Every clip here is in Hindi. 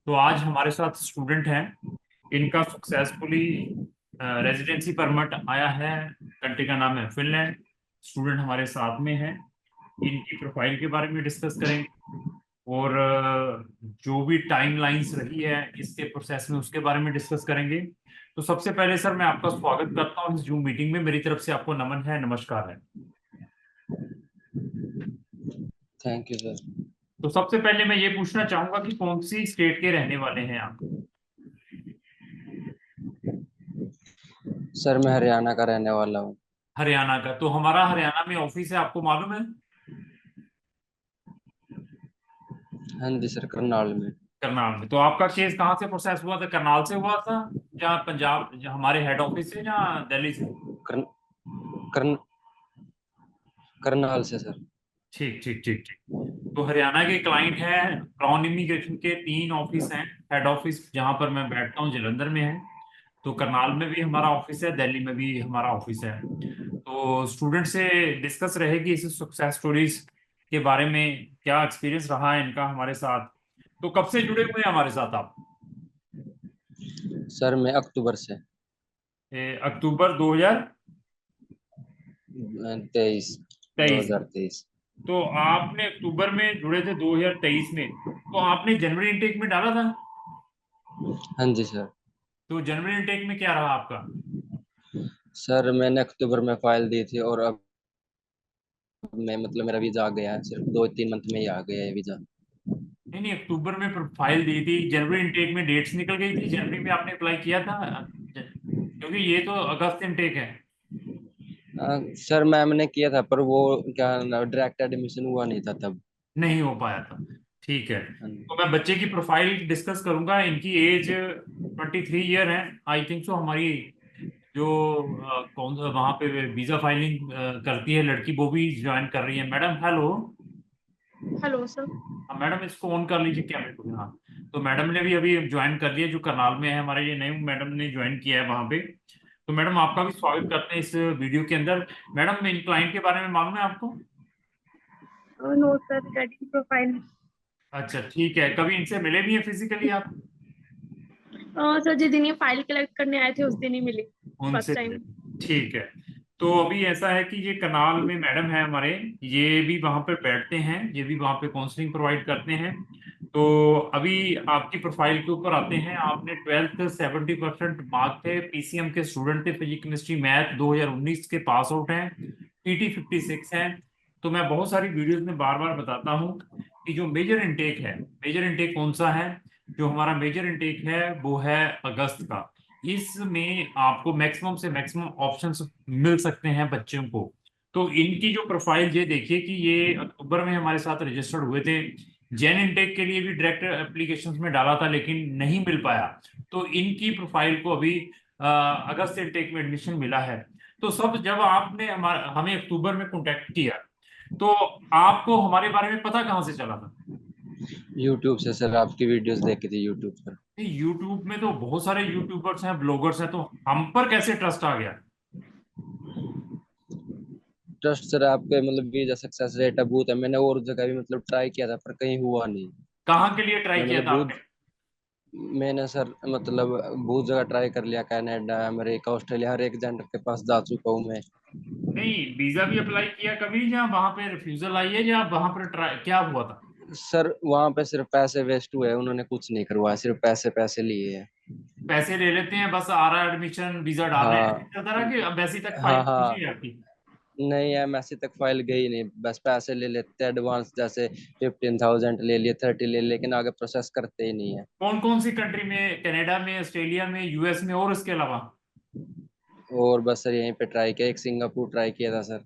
तो आज हमारे साथ स्टूडेंट हैं, इनका सक्सेसफुली रेजिडेंसी परमिट आया है। कंट्री का नाम है फिनलैंड। स्टूडेंट हमारे साथ में है। इनकी प्रोफाइल के बारे में डिस्कस करेंगे और जो भी टाइम लाइंस रही है इसके प्रोसेस में उसके बारे में डिस्कस करेंगे। तो सबसे पहले सर मैं आपका स्वागत करता हूँ इस जूम मीटिंग में। मेरी तरफ से आपको नमन है, नमस्कार है। Thank you sir. तो सबसे पहले मैं ये पूछना चाहूंगा कि कौन सी स्टेट के रहने वाले हैं आप? सर मैं हरियाणा का रहने वाला हूँ। हरियाणा का। तो हमारा हरियाणा में ऑफिस है, आपको मालूम है? हाँ जी सर, करनाल में। करनाल में। तो आपका केस कहाँ से प्रोसेस हुआ था? करनाल से हुआ था या पंजाब, जहाँ हमारे हेड ऑफिस से, या दिल्ली से? कर, कर, करनाल से सर। ठीक ठीक ठीक ठीक। तो हरियाणा के क्लाइंट हैं। क्राउन इमिग्रेशन के 3 ऑफिस हैं। हेड ऑफिस जहाँ पर मैं बैठता हूँ जलंधर में है। तो करनाल में भी हमारा ऑफिस है, दिल्ली में भी हमारा ऑफिस है। तो स्टूडेंट से डिस्कस रहेगी इस सक्सेस स्टोरीज के बारे में, क्या एक्सपीरियंस रहा है इनका हमारे साथ। तो कब से जुड़े हुए हैं हमारे साथ आप? सर मैं अक्टूबर से। अक्टूबर 2023। 23। 2023। तो आपने अक्टूबर में जुड़े थे 2023 में, तो आपने जनवरी इनटेक में डाला था। हाँ जी सर। तो जनवरी इनटेक में क्या रहा आपका? सर मैंने अक्टूबर में फाइल दी थी और अब मैं मतलब मेरा वीजा आ गया है, सिर्फ 2-3 मंथ में ही आ गया है वीजा। नहीं नहीं, अक्टूबर में फाइल दी थी, जनवरी इनटेक में डेट्स निकल गई थी, जनवरी में आपने अप्लाई किया था। क्योंकि ये तो अगस्त इनटेक है। सर मैम ने किया था पर वो क्या डायरेक्ट एडमिशन हुआ नहीं था तब। नहीं हो पाया था। ठीक है। हाँ तो मैं बच्चे की प्रोफाइल डिस्कस करूंगा। इनकी एज 23 ईयर है, आई थिंक सो। हमारी जो कौन सा वहां पे वीजा फाइलिंग करती है लड़की, वो भी ज्वाइन कर रही है। Madam hello. Hello sir. हाँ मैडम, इसको ऑन कर लीजिए कैमरे को। हाँ। तो मैडम ने भी अभी ज्वाइन कर लिया, जो करनाल में है हमारे, ये नई मैडम ने ज्वाइन किया है वहां पे। तो मैडम आपका भी स्वागत करते हैं इस वीडियो के अंदर। मैडम इन क्लाइंट के बारे में मालूम है आपको? No sir, ready profile. अच्छा ठीक है। कभी इनसे मिले भी हैं फिजिकली आप? सर जिस दिन ये फाइल कलेक्ट करने आए थे उस दिन ही मिली। उनसे फर्स्ट मिले? टाइम। ठीक है। तो अभी ऐसा है कि ये कनाल में मैडम है हमारे, ये भी वहां पर बैठते हैं, ये भी वहां पे काउंसलिंग प्रोवाइड करते हैं। तो अभी आपकी प्रोफाइल के ऊपर आते हैं। आपने 12th 70% मार्क थे, पीसीएम के स्टूडेंट थे, फिजिक्स केमिस्ट्री मैथ 2019 के पास आउट हैं, टीटी 56 हैं। तो मैं बहुत सारी वीडियोस में बार बार बताता हूँ कि जो मेजर इनटेक है, मेजर इनटेक कौन सा है? जो हमारा मेजर इनटेक है वो है अगस्त का। इसमें आपको मैक्सिमम से मैक्सिमम ऑप्शंस मिल सकते हैं बच्चों को। तो इनकी जो प्रोफाइल ये देखिए कि ये अक्टूबर में हमारे साथ रजिस्टर्ड हुए थे। जेन इनटेक के लिए भी डायरेक्ट एप्लीकेशंस में डाला था लेकिन नहीं मिल पाया। तो इनकी प्रोफाइल को अभी अगस्त इनटेक में एडमिशन मिला है। तो सब जब आपने हमें अक्टूबर में कांटेक्ट किया, तो आपको हमारे बारे में पता कहाँ से चला था? यूट्यूब से सर, आपकी वीडियोस देखी थी यूट्यूब पर। यूट्यूब में तो बहुत सारे यूट्यूबर्स हैं, ब्लॉगर्स हैं, तो हम पर कैसे ट्रस्ट आ गया? ट्रस्ट सर आपके मतलब वीजा सक्सेस रेट बहुत है। मैंने और जगह भी मतलब ट्राई किया था पर कहीं हुआ नहीं। कहाँ के लिए ट्राई मैं किया मतलब था बहुत आपने? मैंने सर मतलब बहुत जगह ट्राई कर लिया, कनाडा, अमेरिका, ऑस्ट्रेलिया, हर एक जेंडर के पास जा चुका हूँ मैं। नहीं, वीजा भी अप्लाई किया कभी, या वहां पे रिफ्यूजल आई है, या वहां पर ट्राई क्या हुआ था? सर वहां पे सिर्फ पैसे वेस्ट हुए, उन्होंने कुछ नहीं करवाया, सिर्फ पैसे पैसे लिए हैं। पैसे ले लेते हैं, बस आ रहा है एडमिशन, वीजा डाल रहे हैं, ऐसे हाँ चलता रहा कि एम्बेसी तक फाइल हाँ पहुंची है हाँ। आपकी? नहीं एमएससी तक फाइल गई नहीं, बस पैसे ले लेते एडवांस, जैसे 15,000 ले लिए, 30 ले लिए, लेकिन आगे प्रोसेस करते ही नहीं है। कौन कौन सी कंट्री में, कनाडा में, ऑस्ट्रेलिया में, यूएस में, और इसके अलावा? और बस सर यहीं पे ट्राई किया, एक सिंगापुर ट्राई किया था सर।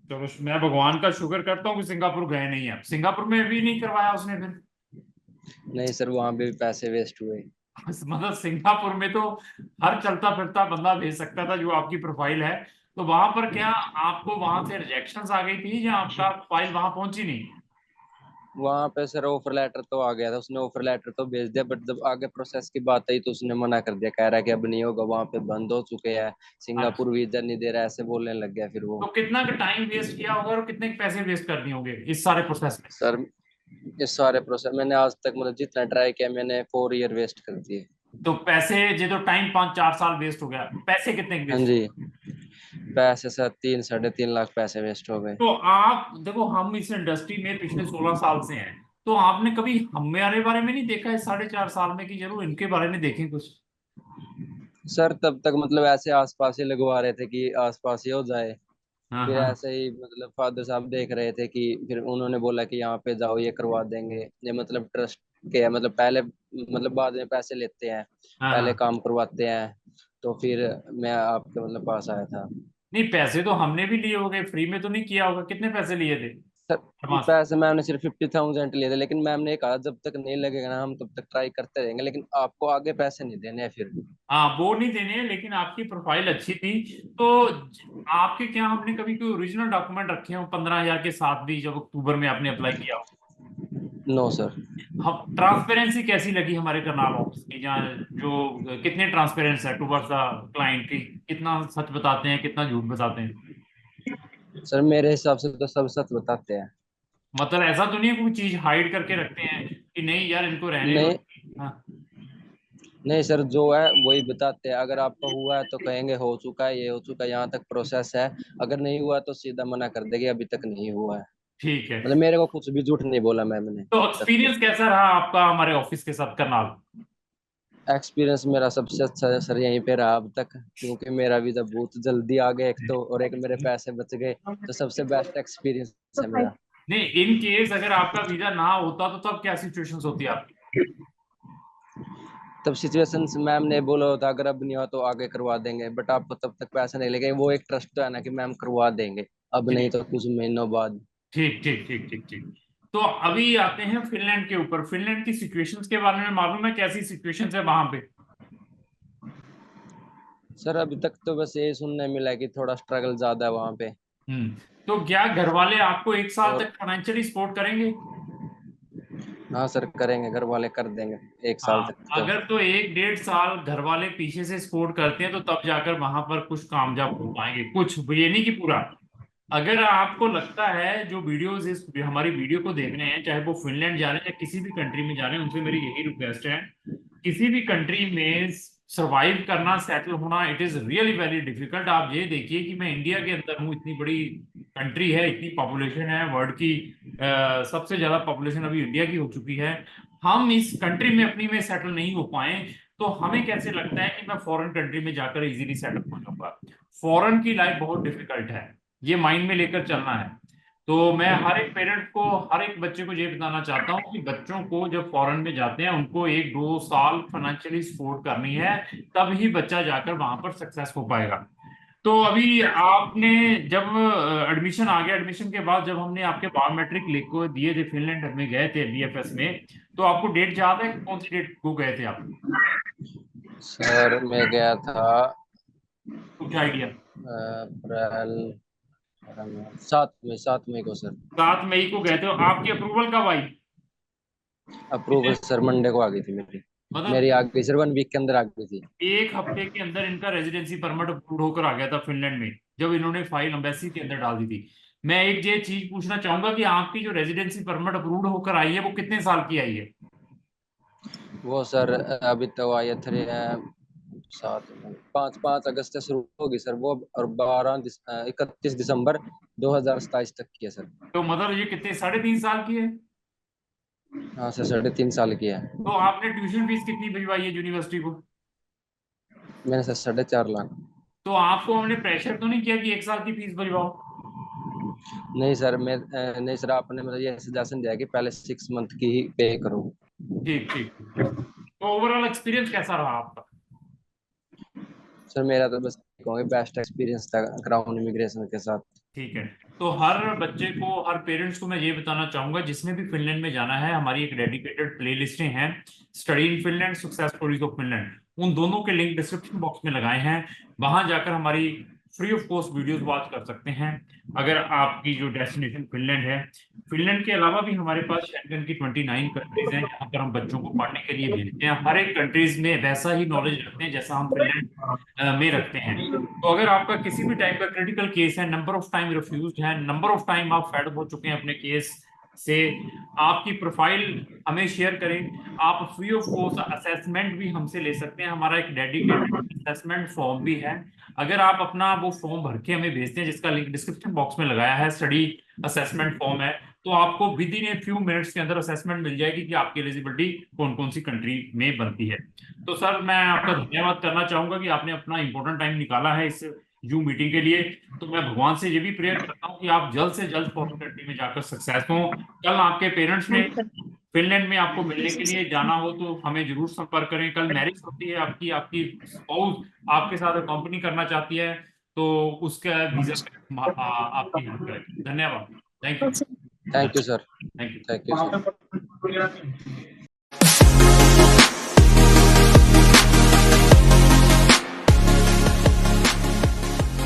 चलो, मैं भगवान का शुक्र करता हूँ कि सिंगापुर गए नहीं है। सिंगापुर में भी नहीं करवाया उसने फिर? नहीं सर, वहां पे भी पैसे वेस्ट हुए। मतलब सिंगापुर में तो हर चलता फिरता बंदा भेज सकता था जो आपकी प्रोफाइल है। तो वहां पर क्या आपको वहां से रिजेक्शंस आ गई थी, या आपका फाइल वहां पहुंची नहीं? वहां पे सर ऑफर लेटर तो आ गया था, उसने ऑफर लेटर तो भेज दिया, बट जब आगे प्रोसेस की बात आई तो उसने मना कर दिया, कह रहा है कि अब नहीं होगा, वहां पे बंद हो चुके हैं, अच्छा। सिंगापुर वीजा नहीं दे रहा, ऐसे बोलने लग गया फिर वो। तो कितना का टाइम वेस्ट किया होगा और कितने के पैसे वेस्ट कर दिए होंगे इस सारे प्रोसेस में? सर ये सारे प्रोसेस मैंने आज तक मतलब जितना ट्राई किया मैंने 4 ईयर वेस्ट कर दिए। तो पैसे जे तो टाइम 5-4 साल वेस्ट हो गया, पैसे कितने हाँ वेस्ट? जी, पैसे सर 3 साढ़े 3 लाख पैसे वेस्ट हो गए। तो आप देखो, हम इस इंडस्ट्री में पिछले 16 साल से हैं, तो आपने कभी हमारे बारे में नहीं देखा है 4.5 साल में कि जरूर इनके बारे में देखें कुछ? सर तब तक मतलब ऐसे आसपास ही लगवा रहे थे कि आसपास ही हो जाए। हाँ फिर हाँ ऐसे ही मतलब फादर साहब देख रहे थे कि फिर उन्होंने बोला कि यहाँ पे जाओ ये करवा देंगे, ये मतलब ट्रस्ट के है, मतलब पहले मतलब बाद में पैसे लेते हैं, हाँ पहले हाँ। काम करवाते हैं। तो फिर मैं आपके मतलब पास आया था। नहीं, पैसे तो हमने भी लिए होंगे, फ्री में तो नहीं किया होगा। कितने पैसे लिए थे सर एडवांस? पैसे मैम ने सिर्फ 50,000 लिए थे, लेकिन मैम ने कहा जब तक नहीं लगेगा ना हम तब तक ट्राई करते रहेंगे, लेकिन आपको आगे पैसे नहीं देने हैं फिर। हाँ, वो नहीं देने हैं, लेकिन आपकी प्रोफाइल अच्छी थी तो आपके क्या हमने कभी कोई ओरिजिनल डॉक्यूमेंट रखे हो 15,000 के साथ भी, जब अक्टूबर में आपने अप्लाई किया हो? No sir. हम ट्रांसपेरेंसी कैसी लगी हमारे करनाल ऑफिस की, जहाँ जो कितने ट्रांसपेरेंस है टुवर्ड्स द क्लाइंट की, कितना सच बताते हैं कितना झूठ बताते हैं? सर मेरे हिसाब से तो सब सच बताते हैं। मतलब ऐसा तो नहीं है कोई चीज हाइड करके रखते हैं कि नहीं यार इनको रहने दो? नहीं, हाँ। नहीं सर जो है वही बताते हैं, अगर आपका हुआ है तो कहेंगे हो चुका है, ये हो चुका है, यहाँ तक प्रोसेस है। अगर नहीं हुआ तो सीधा मना कर देंगे अभी तक नहीं हुआ है। ठीक है। मतलब मेरे को कुछ भी झूठ नहीं बोला मैम ने तो अब तक तो। एक्सपीरियंस कैसा रहा आपका हमारे ऑफिस के साथ करनाल? एक्सपीरियंस मेरा सबसे अच्छा है सर यहीं पे रहा अब तक, क्योंकि मेरा वीजा बहुत जल्दी आ गया एक तो, और एक मेरे पैसे बच गए, तो सबसे बेस्ट एक्सपीरियंस है मेरा। नहीं, इन केस अगर आपका वीजा ना होता तो तब क्या सिचुएशंस होती आपकी? तब सिचुएशन मैम ने बोला होता अगर अब नहीं हुआ तो आगे करवा देंगे, बट आपको तब तक पैसे नहीं लगे, वो एक ट्रस्ट तो है ना कि मैम करवा देंगे, अब नहीं ठीक तो कुछ महीनों बाद। ठीक ठीक ठीक ठीक ठीक। तो अभी आते हैं फिनलैंड के ऊपर। फिनलैंड की सिचुएशंस के बारे में मालूम है, कैसी सिचुएशंस है वहां पे? सर अभी तक तो बस यही सुनने मिला है कि थोड़ा स्ट्रगल ज्यादा है वहां पे। हम्म। तो क्या घर वाले आपको 1 साल और तक फाइनेंशियली सपोर्ट करेंगे? हाँ सर करेंगे, घर वाले कर देंगे 1 साल हाँ, तक तो। अगर तो 1-1.5 साल घर वाले पीछे से सपोर्ट करते हैं तो तब जाकर वहां पर कुछ कामयाब हो पाएंगे, कुछ, ये नहीं कि पूरा। अगर आपको लगता है जो वीडियोस इस हमारी वीडियो को देख रहे हैं, चाहे वो फिनलैंड जा रहे हैं या किसी भी कंट्री में जा रहे हैं, उनसे मेरी यही रिक्वेस्ट है, किसी भी कंट्री में सरवाइव करना, सेटल होना, it is really very difficult. आप ये देखिए कि मैं इंडिया के अंदर हूँ, इतनी बड़ी कंट्री है, इतनी पॉपुलेशन है, वर्ल्ड की सबसे ज्यादा पॉपुलेशन अभी इंडिया की हो चुकी है। हम इस कंट्री में अपनी में सेटल नहीं हो पाए, तो हमें कैसे लगता है कि मैं फॉरेन कंट्री में जाकर इजीली सेटल हो जाऊंगा? फॉरेन की लाइफ बहुत डिफिकल्ट है, ये माइंड में लेकर चलना है। तो मैं हर एक पेरेंट को, हर एक बच्चे को ये बताना चाहता हूँ कि बच्चों को जब फॉरेन में जाते हैं उनको 1-2 साल फाइनेंशियली सपोर्ट करनी है, तब ही बच्चा जाकर वहां पर सक्सेस हो पाएगा। तो अभी आपने जब एडमिशन आ गया, एडमिशन के बाद जब हमने आपके बायोमेट्रिक लिख को दिए थे, फिनलैंड में गए थे बीएफएस में, तो आपको डेट याद है कौन सी डेट को गए थे आप? सर मैं गया था कुछ आइडिया? अप्रैल 7 मई को सर। 7 मई को गए थे। आपकी अप्रूवल कब आई? अप्रूवल सर मंडे को आ गई थी मेरी। मतलब मेरी आ गई सर 1 वीक के अंदर आ गई थी। 1 हफ्ते के अंदर इनका रेजिडेंसी परमिट अप्रूव होकर आ गया था फिनलैंड में, जब इन्होंने फाइल एम्बेसी के अंदर डाल दी थी। मैं एक ये चीज पूछना चाहूंगा कि आपकी जो रेजिडेंसी परमिट अप्रूव होकर आई है वो कितने साल की आई है? वो सर अभी तो आई है 5 अगस्त से शुरू होगी सर वो, और 31 दिसंबर 2027 तक की है सर। तो मतलब ये कितने, 3.5 साल की है? हाँ सर 3.5 साल की है। तो आपने ट्यूशन फीस कितनी भिजवाई है यूनिवर्सिटी को? मैंने सर 4.5 लाख। तो आपको हमने प्रेशर तो नहीं किया कि 1 साल की फीस भरवाओ? नहीं सर नहीं सर आपने मतलब ये सजेशन दिया कि पहले 6 मंथ की ही पे करो। ठीक ठीक ठीक ठीक। तो ओवरऑल एक्सपीरियंस कैसा रहा आपका? सर मेरा तो बस कहूँगी बेस्ट एक्सपीरियंस था क्राउन इमिग्रेशन के साथ। ठीक है। तो हर बच्चे को, हर पेरेंट्स को मैं ये बताना चाहूंगा जिसने भी फिनलैंड में जाना है, हमारी एक डेडिकेटेड प्ले लिस्टें हैं, study in Finland, success stories of Finland. उन दोनों के लिंक डिस्क्रिप्शन बॉक्स में लगाए हैं, वहां जाकर हमारी free of cost videos watch कर सकते हैं। अगर आपकी जो डेस्टिनेशन फिनलैंड है, फिनलैंड के अलावा भी हमारे पास शेंगन की 29 कंट्रीज हैं जहां पर हम बच्चों को पढ़ने के लिए भेजते हैं। हर एक कंट्रीज में वैसा ही नॉलेज रखते हैं जैसा हम फिनलैंड में रखते हैं। तो अगर आपका किसी भी टाइप का क्रिटिकल केस है, नंबर ऑफ टाइम रिफ्यूज्ड है, नंबर ऑफ टाइम आप फेड हो चुके हैं अपने केस से आपकी प्रोफाइल हमें शेयर करें। आप फ्री ऑफ कॉस्ट असेसमेंट भी हमसे ले सकते हैं, हमारा एक डेडिकेटेड असेसमेंट फॉर्म भी है। अगर आप अपना वो फॉर्म भर के हमें भेजते हैं, जिसका लिंक डिस्क्रिप्शन बॉक्स में लगाया है, स्टडी असेसमेंट फॉर्म है, तो आपको with in a few minutes के अंदर असेसमेंट मिल जाएगी कि आपकी एलिजिबिलिटी कौन कौन सी कंट्री में बनती है। तो सर मैं आपका धन्यवाद करना चाहूंगा कि आपने अपना इंपॉर्टेंट टाइम निकाला है इस जूम मीटिंग के लिए। तो मैं भगवान से ये भी प्रेयर करता हूँ कि आप जल्द से जल्द फॉरेन कंट्री में जाकर सक्सेस हो। कल आपके पेरेंट्स ने फिनलैंड में आपको मिलने के लिए जाना हो तो हमें जरूर संपर्क करें। कल मैरिज होती है आपकी, आपकी स्पाउस आपके साथ कंपनी करना चाहती है, तो उसका वीजा आपकी हेल्प करें। धन्यवाद। Thank you. Thank you sir. Thank you. Thank you sir.